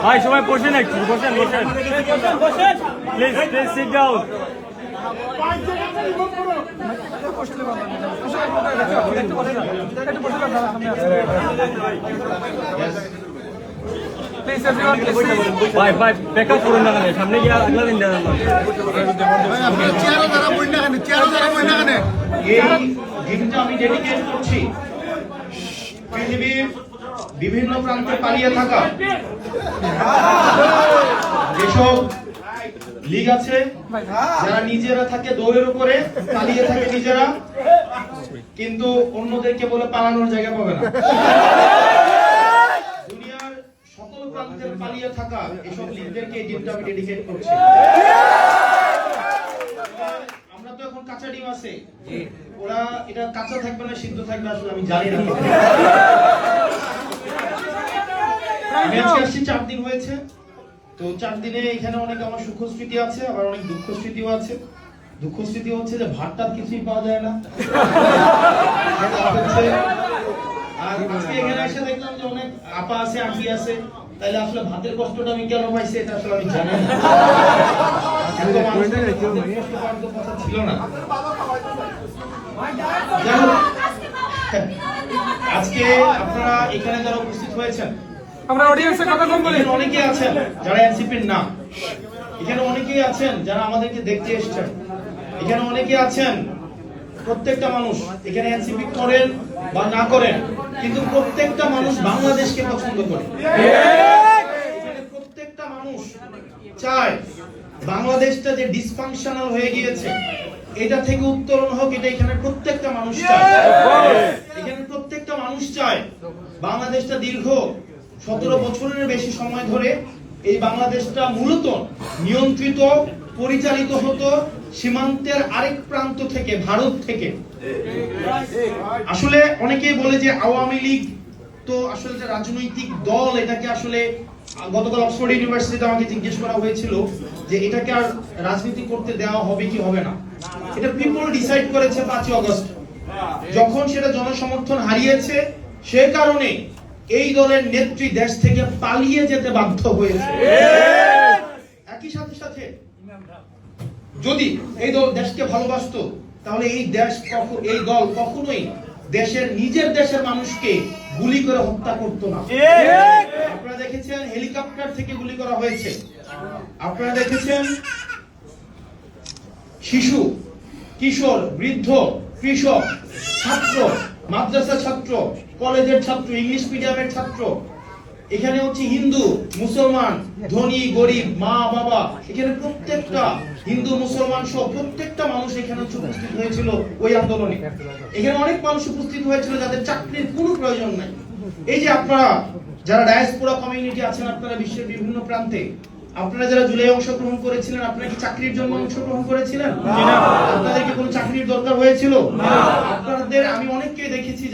ভাই সবাই বসেন একটু, বসেন বসেন প্লিজ প্লিজ সিট ডাউন। ভাই ভাই ব্যাকআপ করুন না, সামনে গিয়ে আগলা দিন দেন না। এই দিনটা আমি ডেডিকেট করছি পৃথিবীর বিভিন্ন প্রান্তে পালিয়ে থাকা যেসব লীগ আছে, যারা নিজেরা থাকে দৌড়ের উপরে, পালিয়ে থাকে নিজেরা, কিন্তু অন্যদেরকে বলে পালানোর জায়গা পাবে না। দুনিয়ার সকল প্রান্তে পালিয়ে থাকা এসব লীগদেরকে এই দিনটা আমি ডেডিকেট করছি। আমরা তো এখন কাঁচা ডিম আছে, ওরা এটা কাঁচা থাকবে না সিদ্ধ থাকবে আসলে আমি জানি না। আমি আজকে আসছি 4 দিন হয়েছে, তো 4 দিনে এখানে অনেক আমার সুখ স্মৃতি আছে, আবার অনেক দুঃখ স্মৃতিও আছে। দুঃখ স্মৃতি হচ্ছে যে ভাতটা কিছুই পাওয়া যায় না, আর আজকে এখানে এসে দেখলাম যে অনেক আপা আছে আন্টি আছে, তাইলে আসলে ভাতের কষ্টটা আমি কেন পাইছি এটা আসলে আমি জানি না। কথা ছিল না। আজকে আপনারা এখানে যারা উপস্থিত হয়েছেন, আমরা অডিয়েন্সের কথা কম বলি, অনেকেই আছেন যারা এনসিপির না, এখানে অনেকেই আছেন যারা আমাদেরকে দেখতে এসেছেন, এখানে অনেকেই আছেন, প্রত্যেকটা মানুষ এখানে এনসিপি করেন বা না করেন, কিন্তু প্রত্যেকটা মানুষ বাংলাদেশকে পছন্দ করে। প্রত্যেকটা মানুষ চায় বাংলাদেশটা যে ডিসফাংশনাল হয়ে গিয়েছে এটা থেকে উত্তরণ হোক, এটা এখানে প্রত্যেকটা মানুষ চায়। এখানে প্রত্যেকটা মানুষ চায় বাংলাদেশটা দীর্ঘ 17 বছরের বেশি সময় ধরে এই বাংলাদেশটা মূলত নিয়ন্ত্রিত পরিচালিত হতো সীমান্তের আরেক প্রান্ত থেকে, ভারত থেকে। আসলে অনেকেই বলে যে আওয়ামী লীগ তো আসলে যে রাজনৈতিক দল, এটাকে আসলে গতকাল অক্সফোর্ড ইউনিভার্সিটিতে আমাকে জিজ্ঞেস করা হয়েছিল যে এটাকে আর রাজনীতি করতে দেওয়া হবে কি হবে না। এটা পিপল ডিসাইড করেছে 5 আগস্ট, যখন সেটা জনসমর্থন হারিয়েছে সে কারণে এই দলের নেত্রী দেশ থেকে পালিয়ে যেতে বাধ্য হয়েছে। একই সাথে সাথে যদি এই দল দেশকে ভালোবাসতো তাহলে এই দল কখনোই নিজের দেশের মানুষকে গুলি করে হত্যা করতো না। আপনারা দেখেছেন হেলিকপ্টার থেকে গুলি করা হয়েছে, আপনারা দেখেছেন শিশু, কিশোর, বৃদ্ধ, কৃষক, ছাত্র, মাদ্রাসা ছাত্র, কলেজের ছাত্র, ইংলিশ মিডিয়ামের ছাত্র, এখানে হচ্ছে হিন্দু, মুসলমান, ধনী, গরিব, মা, বাবা, এখানে প্রত্যেকটা হিন্দু, মুসলমান সহ প্রত্যেকটা মানুষ এখানে উপস্থিত হয়েছিল ওই আন্দোলনে। এখানে অনেক মানুষ উপস্থিত হয়েছিল যাদের চাকরির কোনো প্রয়োজন নাই। এই যে আপনারা যারা ডায়াসপোরা কমিউনিটি আছেন, আপনারা বিশ্বের বিভিন্ন প্রান্তে, আপনারা যারা জুলাই অংশগ্রহণ করেছিলেন, আপনারা কি চাকরির জন্য অংশগ্রহণ করেছিলেন? আপনাদের কি কোনো চাকরির দরকার হয়েছিল? আপনাদের আমি অনেককে দেখেছি